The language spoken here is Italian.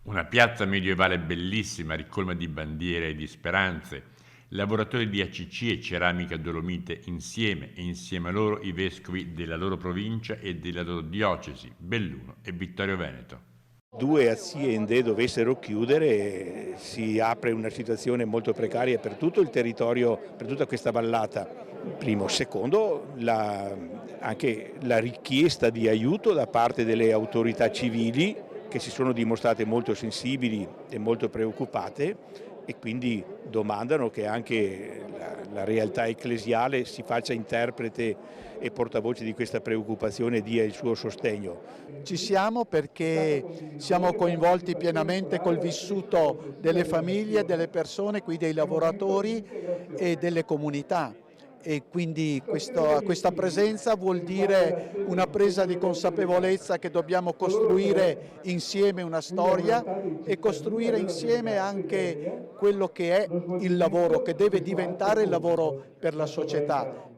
Una piazza medievale bellissima, ricolma di bandiere e di speranze. Lavoratori di ACC e Ceramica Dolomite insieme e insieme a loro i vescovi della loro provincia e della loro diocesi, Belluno e Vittorio Veneto. Due aziende dovessero chiudere, si apre una situazione molto precaria per tutto il territorio, per tutta questa vallata. Primo. Secondo, anche la richiesta di aiuto da parte delle autorità civili che si sono dimostrate molto sensibili e molto preoccupate e quindi domandano che anche la realtà ecclesiale si faccia interprete e portavoce di questa preoccupazione e dia il suo sostegno. Ci siamo perché siamo coinvolti pienamente col vissuto delle famiglie, delle persone, qui dei lavoratori e delle comunità. E quindi questa presenza vuol dire una presa di consapevolezza che dobbiamo costruire insieme una storia e costruire insieme anche quello che è il lavoro, che deve diventare il lavoro per la società.